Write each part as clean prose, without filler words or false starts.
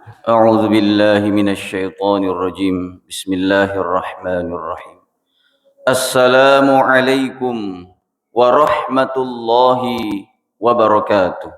أعوذ بالله من الشيطان الرجيم بسم الله الرحمن الرحيم السلام عليكم ورحمة الله وبركاته.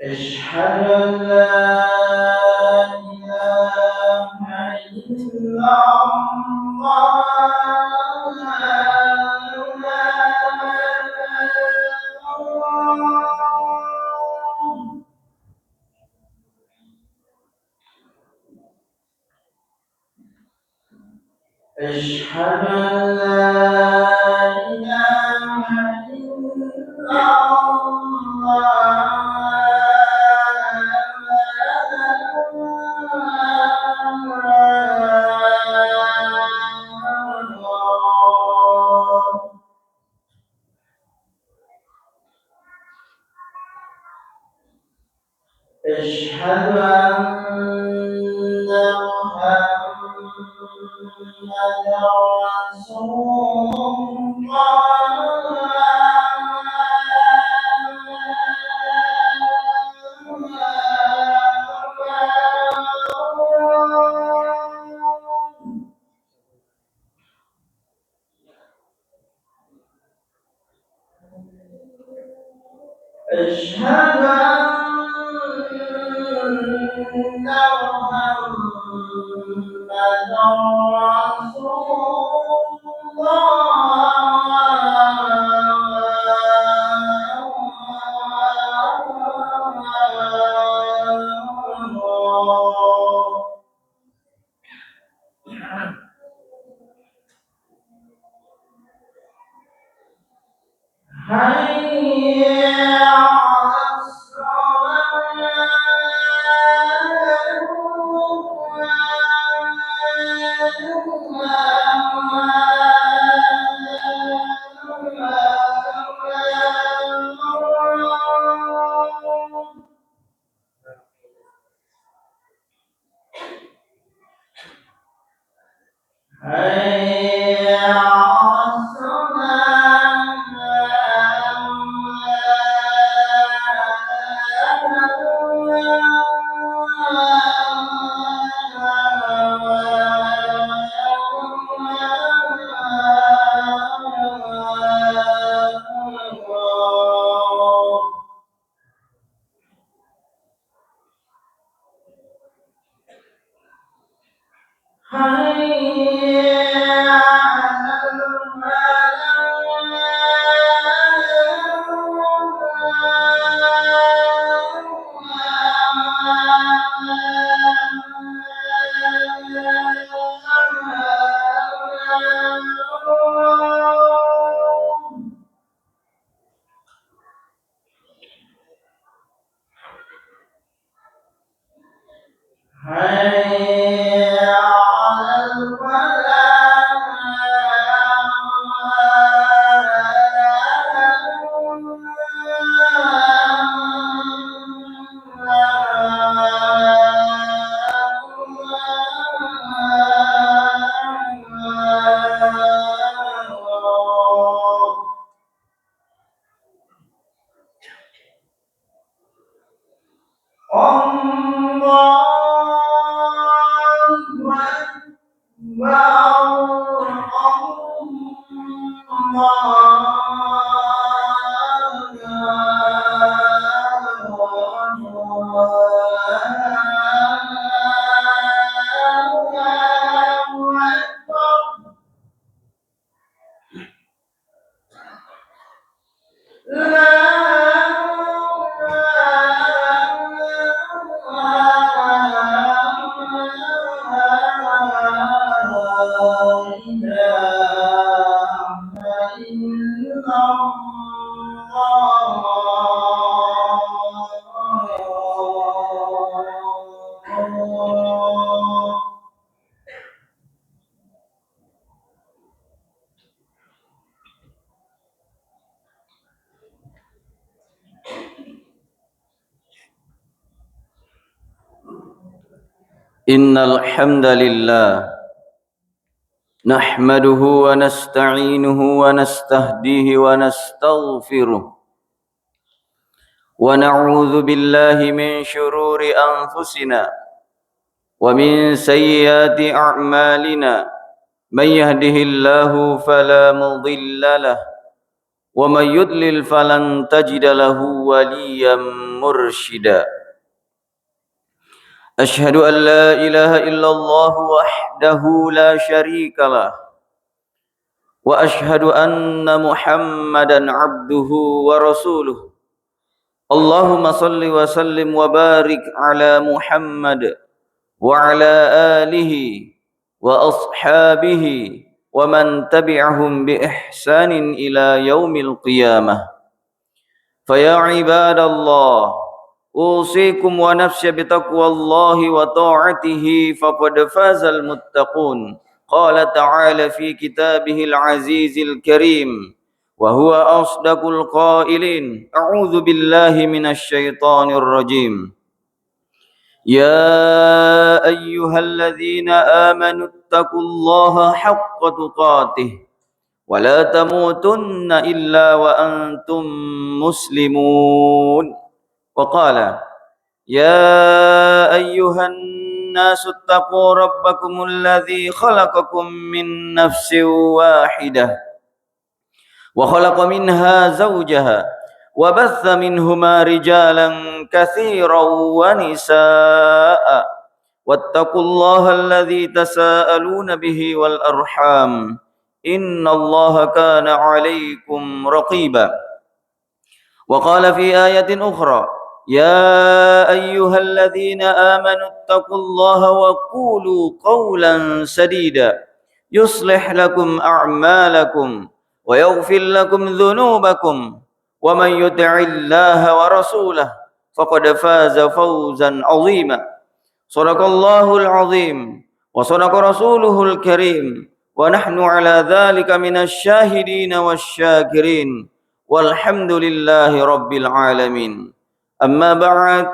أشهد أن لا إله إلا الله. أشهد أن لا إله إلا الله. أشهد أن محمدا رسول الله. أشهد أن محمدا رسول الله. حي على الصلاة. حي على الصلاة. حي على الفلاح. حي على إن الحمد لله نحمده ونستعينه ونستهديه ونستغفره ونعوذ بالله من شرور أنفسنا ومن سيئات أعمالنا من يهده الله فلا مضل له ومن يضلل فلن تجد له وليا مرشدا أشهد أن لا إله إلا الله وحده لا شريك له وأشهد أن محمدا عبده ورسوله اللهم صل وسلم وبارك على محمد وعلى آله وأصحابه ومن تبعهم بإحسان إلى يوم القيامة فيا عباد الله أوصيكم ونفسي بتقوى الله وطاعته فقد فاز المتقون قال تعالى في كتابه العزيز الكريم وهو أصدق القائلين أعوذ بالله من الشيطان الرجيم يا أيها الذين آمنوا اتقوا الله حق تقاته ولا تموتن إلا وأنتم مسلمون وقال يا أيها الناس اتقوا ربكم الذي خلقكم من نفس واحدة وخلق منها زوجها وبث منهما رجالا كثيرا ونساء واتقوا الله الذي تساءلون به والأرحام إن الله كان عليكم رقيبا وقال في آية أخرى يا أيها الذين آمنوا اتقوا الله وقولوا قولا سديدا يصلح لكم أعمالكم ويغفر لكم ذنوبكم ومن يطع الله ورسوله فقد فاز فوزا عظيما صدق الله العظيم وصدق رسوله الكريم ونحن على ذلك من الشاهدين والشاكرين walhamdulillahi rabbil alamin. Amma ba'd,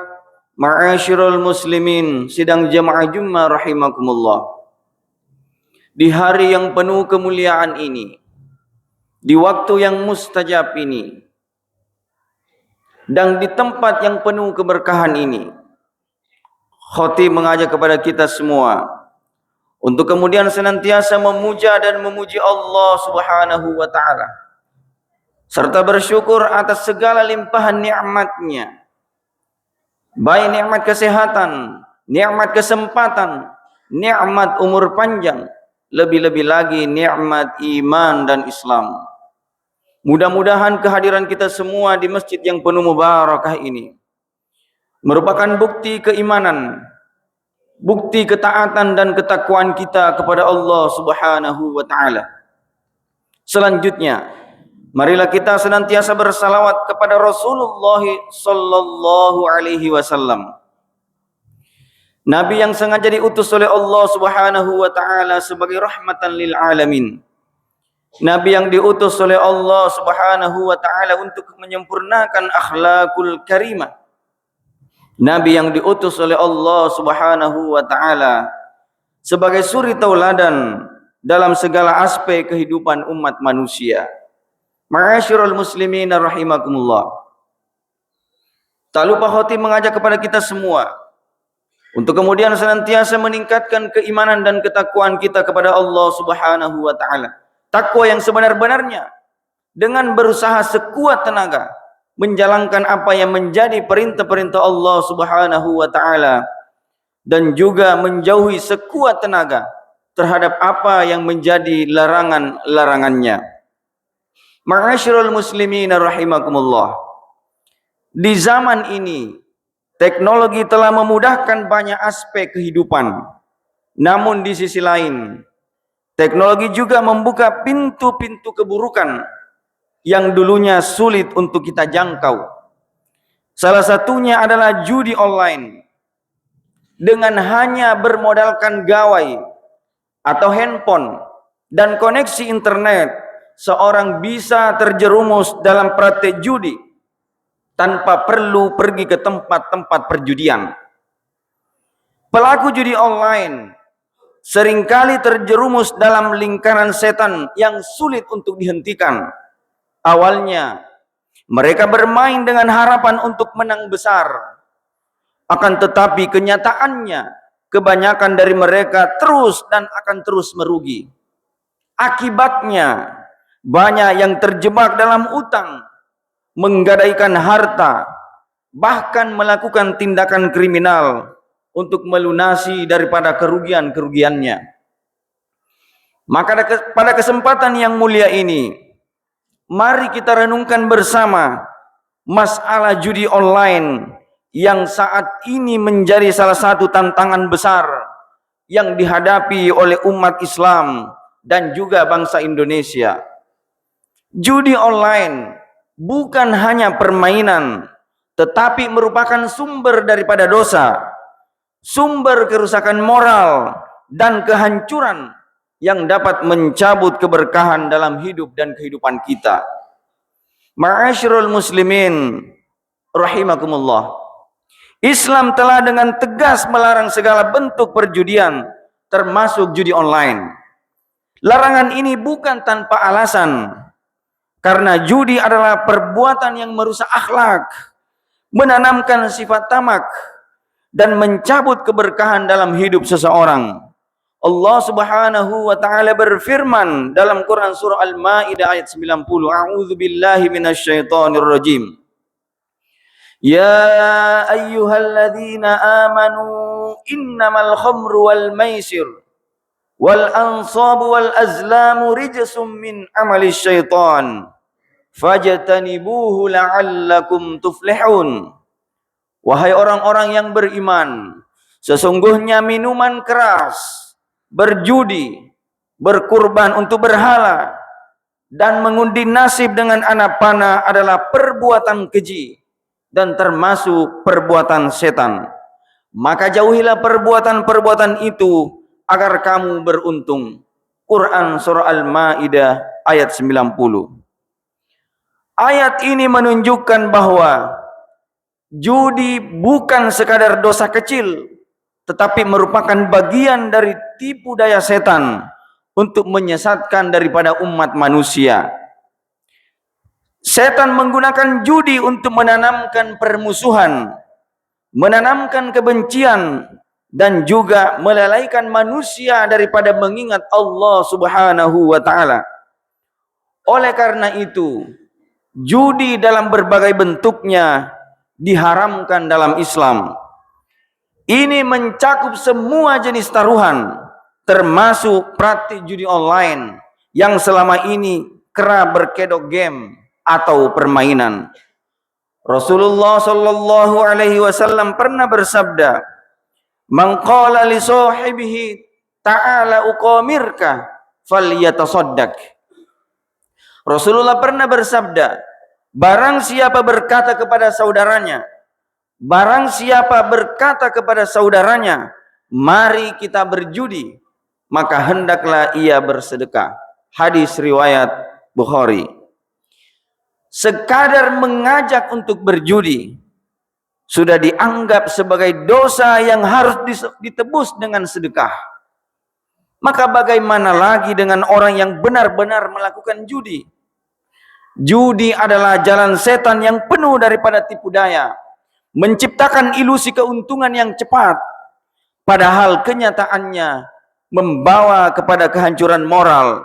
ma'asyiral muslimin, sidang jamaah Jumat rahimakumullah. Di hari yang penuh kemuliaan ini, di waktu yang mustajab ini, dan di tempat yang penuh keberkahan ini, khatib mengajak kepada kita semua untuk kemudian senantiasa memuja dan memuji Allah Subhanahu wa taala, serta bersyukur atas segala limpahan nikmat-Nya, baik nikmat kesehatan, nikmat kesempatan, nikmat umur panjang, lebih-lebih lagi nikmat iman dan Islam. Mudah-mudahan kehadiran kita semua di masjid yang penuh mubarakah ini merupakan bukti keimanan, bukti ketaatan dan ketakwaan kita kepada Allah Subhanahu wa taala. Selanjutnya, marilah kita senantiasa bersalawat kepada Rasulullah sallallahu alaihi wasallam, Nabi yang sengaja diutus oleh Allah Subhanahu wa taala sebagai rahmatan lil alamin. Nabi yang diutus oleh Allah Subhanahu wa taala untuk menyempurnakan akhlakul karimah. Nabi yang diutus oleh Allah Subhanahu wa taala sebagai suri tauladan dalam segala aspek kehidupan umat manusia. Ma'asyiral muslimin rahimakumullah. Tak lupa khatib mengajak kepada kita semua untuk kemudian senantiasa meningkatkan keimanan dan ketakwaan kita kepada Allah Subhanahu wa taala. Takwa yang sebenar-benarnya dengan berusaha sekuat tenaga menjalankan apa yang menjadi perintah-perintah Allah Subhanahu wa taala dan juga menjauhi sekuat tenaga terhadap apa yang menjadi larangan-larangannya. Ma'asyiral muslimin rahimakumullah. Di zaman ini teknologi telah memudahkan banyak aspek kehidupan. Namun di sisi lain, teknologi juga membuka pintu-pintu keburukan yang dulunya sulit untuk kita jangkau. Salah satunya adalah judi online. Dengan hanya bermodalkan gawai atau handphone dan koneksi internet, seorang bisa terjerumus dalam praktek judi tanpa perlu pergi ke tempat-tempat perjudian. Pelaku judi online seringkali terjerumus dalam lingkaran setan yang sulit untuk dihentikan. Awalnya, mereka bermain dengan harapan untuk menang besar. Akan tetapi kenyataannya, kebanyakan dari mereka terus dan akan terus merugi. Akibatnya, banyak yang terjebak dalam utang, menggadaikan harta, bahkan melakukan tindakan kriminal untuk melunasi daripada kerugian-kerugiannya. Maka pada kesempatan yang mulia ini, mari kita renungkan bersama masalah judi online yang saat ini menjadi salah satu tantangan besar yang dihadapi oleh umat Islam dan juga bangsa Indonesia. Judi online bukan hanya permainan, tetapi merupakan sumber daripada dosa, sumber kerusakan moral dan kehancuran yang dapat mencabut keberkahan dalam hidup dan kehidupan kita. Ma'asyiral muslimin rahimakumullah. Islam telah dengan tegas melarang segala bentuk perjudian, termasuk judi online. Larangan ini bukan tanpa alasan, karena judi adalah perbuatan yang merusak akhlak, menanamkan sifat tamak, dan mencabut keberkahan dalam hidup seseorang. Allah Subhanahu wa taala berfirman dalam Quran surah Al-Maidah ayat 90, A'udzu billahi minasyaitonir rajim. Ya ayyuhalladzina amanu innamal khamru wal maisir wal ansabu wal azlamu rijsum min amali syaitan fajtanibuhu la'allakum tuflihun. Wahai orang-orang yang beriman, sesungguhnya minuman keras, berjudi, berkurban untuk berhala, dan mengundi nasib dengan anak panah adalah perbuatan keji dan termasuk perbuatan setan. Maka jauhilah perbuatan-perbuatan itu agar kamu beruntung. Quran surah Al-Maidah ayat 90. Ayat ini menunjukkan bahwa judi bukan sekadar dosa kecil, tetapi merupakan bagian dari tipu daya setan untuk menyesatkan daripada umat manusia. Setan menggunakan judi untuk menanamkan permusuhan, menanamkan kebencian, dan juga melalaikan manusia daripada mengingat Allah Subhanahu wa taala. Oleh karena itu, judi dalam berbagai bentuknya diharamkan dalam Islam. Ini mencakup semua jenis taruhan, termasuk praktik judi online yang selama ini kerap berkedok game atau permainan. Rasulullah sallallahu alaihi wasallam pernah bersabda, "Man qala li sahibihi ta'ala uqamirka falyatasaddaq." Rasulullah pernah bersabda, barang siapa berkata kepada saudaranya, mari kita berjudi, maka hendaklah ia bersedekah. Hadis riwayat Bukhari. Sekadar mengajak untuk berjudi sudah dianggap sebagai dosa yang harus ditebus dengan sedekah. Maka bagaimana lagi dengan orang yang benar-benar melakukan judi? Judi adalah jalan setan yang penuh daripada tipu daya, menciptakan ilusi keuntungan yang cepat, padahal kenyataannya membawa kepada kehancuran moral,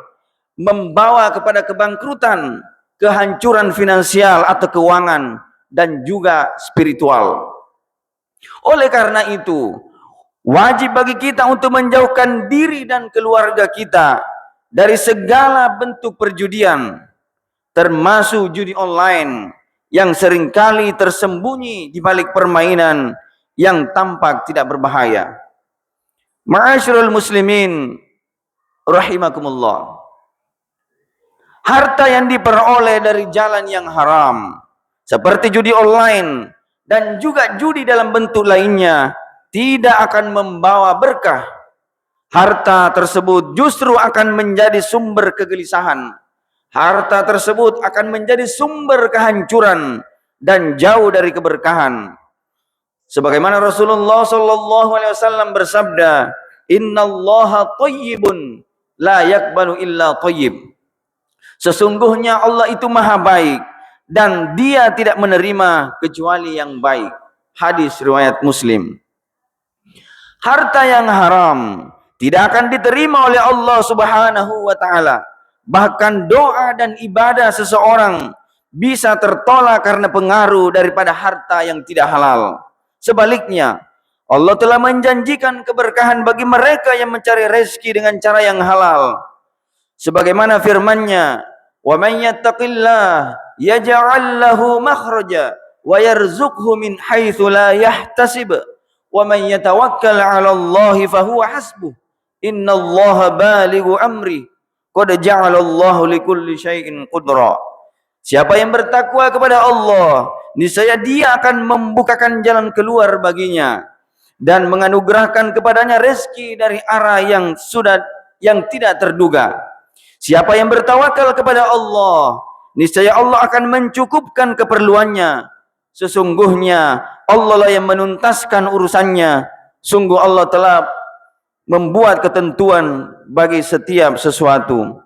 membawa kepada kebangkrutan, kehancuran finansial atau keuangan, dan juga spiritual. Oleh karena itu, wajib bagi kita untuk menjauhkan diri dan keluarga kita dari segala bentuk perjudian, termasuk judi online yang seringkali tersembunyi di balik permainan yang tampak tidak berbahaya. Ma'asyiral muslimin rahimakumullah. Harta yang diperoleh dari jalan yang haram, seperti judi online dan juga judi dalam bentuk lainnya, tidak akan membawa berkah. Harta tersebut justru akan menjadi sumber kegelisahan. Harta tersebut akan menjadi sumber kehancuran dan jauh dari keberkahan. Sebagaimana Rasulullah sallallahu alaihi wasallam bersabda, "Innallaha thayyibun la yaqbalu illa thayyib." Sesungguhnya Allah itu maha baik dan Dia tidak menerima kecuali yang baik. Hadis riwayat Muslim. Harta yang haram tidak akan diterima oleh Allah Subhanahu wa taala. Bahkan doa dan ibadah seseorang bisa tertolak karena pengaruh daripada harta yang tidak halal. Sebaliknya, Allah telah menjanjikan keberkahan bagi mereka yang mencari rezeki dengan cara yang halal. Sebagaimana firman-Nya, "Wa may yattaqillah yaj'al lahu makhraja wa yarzuqhu min haitsu la yahtasib wa may yatawakkal 'ala Allah fa huwa hasbuh. Innallaha balighu amri. Qad ja'ala Allahu likulli syai'in qudra." Siapa yang bertakwa kepada Allah, niscaya Dia akan membukakan jalan keluar baginya dan menganugerahkan kepadanya rezeki dari arah yang tidak terduga. Siapa yang bertawakal kepada Allah, niscaya Allah akan mencukupkan keperluannya. Sesungguhnya Allah lah yang menuntaskan urusannya. Sungguh Allah telah membuat ketentuan bagi setiap sesuatu.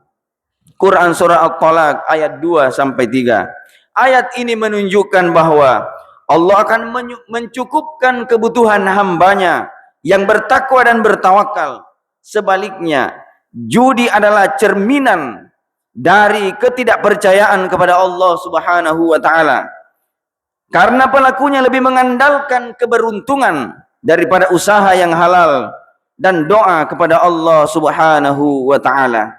Quran surah At-Talaq ayat 2 sampai 3. Ayat ini menunjukkan bahwa Allah akan mencukupkan kebutuhan hambanya yang bertakwa dan bertawakal. Sebaliknya, judi adalah cerminan dari ketidakpercayaan kepada Allah Subhanahu wa taala. Karena pelakunya lebih mengandalkan keberuntungan daripada usaha yang halal dan doa kepada Allah Subhanahu wa taala.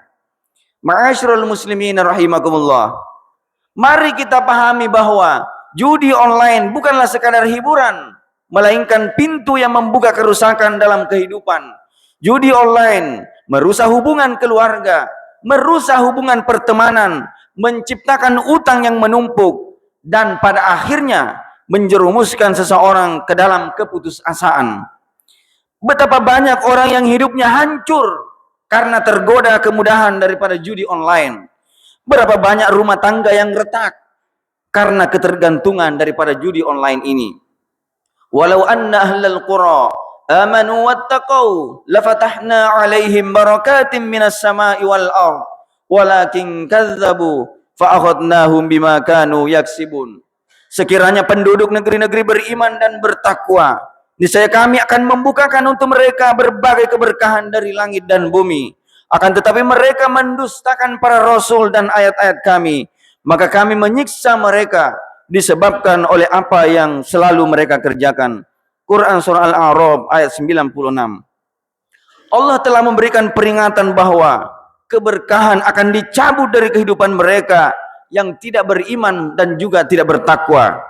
Ma'asyiral muslimin rahimakumullah. Mari kita pahami bahwa judi online bukanlah sekadar hiburan, melainkan pintu yang membuka kerusakan dalam kehidupan. Judi online merusak hubungan keluarga, merusak hubungan pertemanan, menciptakan utang yang menumpuk, dan pada akhirnya menjerumuskan seseorang ke dalam keputusasaan. Betapa banyak orang yang hidupnya hancur karena tergoda kemudahan daripada judi online. Berapa banyak rumah tangga yang retak karena ketergantungan daripada judi online ini. Walau anna ahlal qura amanu wattaqau lafatahna alaihim barakatim minas sama'i wal ardh walakin kazzabu fa'akhadnahum bima kanu yaksibun. Sekiranya penduduk negeri-negeri beriman dan bertakwa, niscaya kami akan membukakan untuk mereka berbagai keberkahan dari langit dan bumi. Akan tetapi mereka mendustakan para rasul dan ayat-ayat kami, maka kami menyiksa mereka disebabkan oleh apa yang selalu mereka kerjakan. Quran surah Al-A'raf ayat 96. Allah telah memberikan peringatan bahwa keberkahan akan dicabut dari kehidupan mereka yang tidak beriman dan juga tidak bertakwa.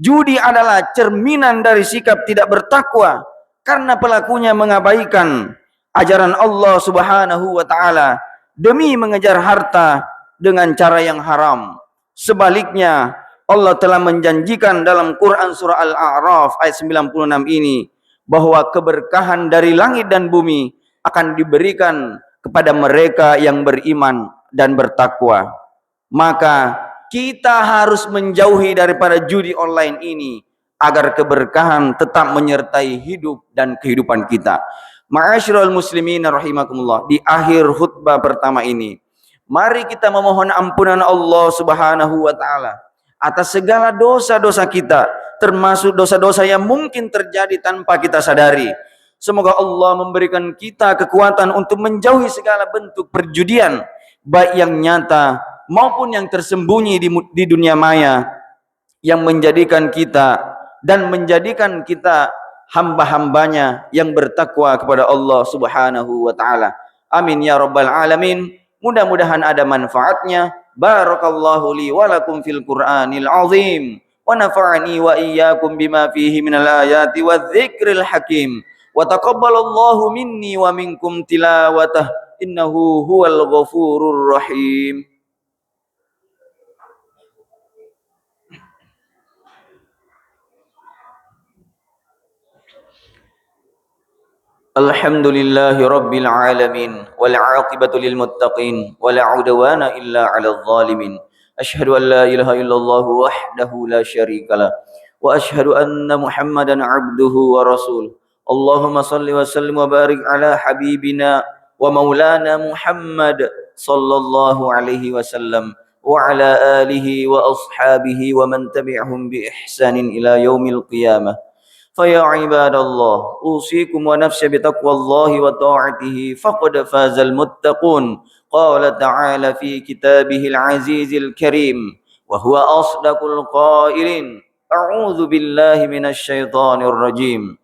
Judi adalah cerminan dari sikap tidak bertakwa karena pelakunya mengabaikan ajaran Allah Subhanahu wa taala demi mengejar harta dengan cara yang haram. Sebaliknya, Allah telah menjanjikan dalam Quran surah Al-A'raf ayat 96 ini bahwa keberkahan dari langit dan bumi akan diberikan kepada mereka yang beriman dan bertakwa. Maka kita harus menjauhi daripada judi online ini agar keberkahan tetap menyertai hidup dan kehidupan kita. Ma'asyiral muslimin rahimakumullah, di akhir khutbah pertama ini, mari kita memohon ampunan Allah Subhanahu wa taala atas segala dosa-dosa kita, termasuk dosa-dosa yang mungkin terjadi tanpa kita sadari. Semoga Allah memberikan kita kekuatan untuk menjauhi segala bentuk perjudian, baik yang nyata maupun yang tersembunyi di dunia maya, yang menjadikan kita hamba-hambanya yang bertakwa kepada Allah Subhanahu wa taala. Amin ya rabbal alamin. Mudah-mudahan ada manfaatnya. Barakallahu li wa lakum fil Qur'anil azim wa nafa'ani wa iyyakum bima fihi minal ayati wadh-dhikril hakim. Wa taqabbalallahu minni wa minkum tilawatah innahu huwal ghafurur rahim. Alhamdulillahi rabbil alamin wal 'aqibatu lil muttaqin wala 'udwana illa 'alal zalimin. Asyhadu an la ilaha illallah wahdahu la syarikalah وأشهد أن محمدا عبده ورسوله. اللهم صل وسلم وبارك على حبيبنا ومولانا محمد صلى الله عليه وسلم وعلى آله وأصحابه ومن تبعهم بإحسان إلى يوم القيامة. فيا عباد الله، أوصيكم ونفسي بتقوى الله وطاعته فقد فاز المتقون. قال تعالى في كتابه العزيز الكريم وهو أصدق القائلين: أعوذ بالله من الشيطان الرجيم.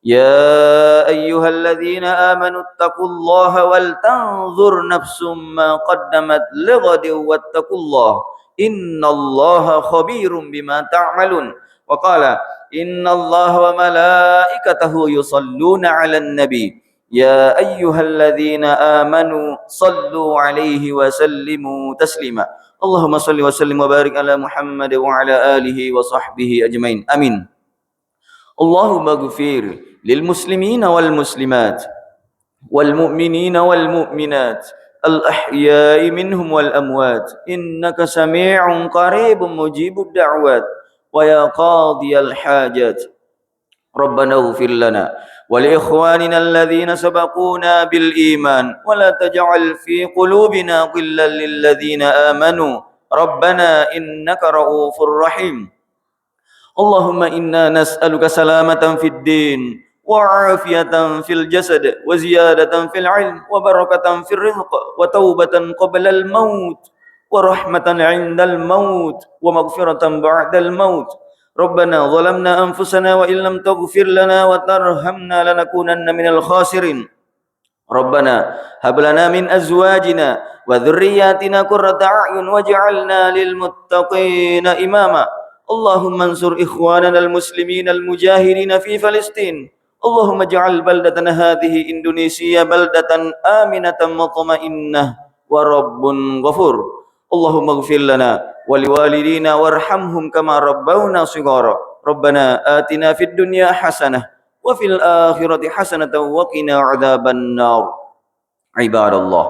يا أيها الذين آمنوا اتقوا الله ولتنظر نفس ما قدمت لغد واتقوا الله إن الله خبير بما تعملون. وقال: إن الله وملائكته يصلون على النبي يا أيها الذين آمنوا صلوا عليه وسلموا تسليما. اللهم صل وسلم وبارك على محمد وعلى آله وصحبه أجمعين. آمين. اللهم اغفر للمسلمين والمسلمات والمؤمنين والمؤمنات الأحياء منهم والأموات إنك سميع قريب مجيب الدعوات ويا قاضي الحاجات. ربنا اغفر لنا ولإخواننا الذين سبقونا بالإيمان ولا تجعل في قلوبنا غلا للذين آمنوا ربنا إنك رؤوف رحيم. اللهم إنا نسألك سلامة في الدين وعافية في الجسد وزيادة في العلم وبركة في الرزق وتوبة قبل الموت ورحمة عند الموت ومغفرة بعد الموت. ربنا ظلمنا أنفسنا وإن لم تغفر لنا وترحمنا لنكونن من الخاسرين. ربنا هب لنا من أزواجنا وذرياتنا قرة أعين واجعلنا للمتقين إماما. اللهم انصر إخواننا المسلمين المجاهدين في فلسطين. اللهم اجعل بلدتنا هذه إندونيسيا بلدة آمنة مطمئنة ورب غفور. اللهم اغفر لنا ولوالدينا وارحمهم كما ربونا صغارا. ربنا آتنا في الدنيا حسنة وفي الآخرة حسنة وقنا عذاب النار. عباد الله،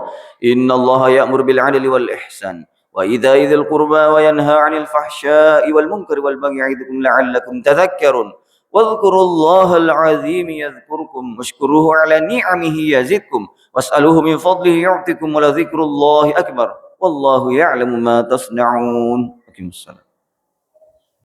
إن الله يأمر بالعدل والإحسان وإيتاء ذي القربى وينهى عن الفحشاء والمنكر والبغي يعظكم لعلكم تذكرون. واذكروا الله العظيم يذكركم واشكروه على نعمه يزدكم واسألوه من فضله يعطكم ولذكر الله أكبر والله يعلم ما تصنعون.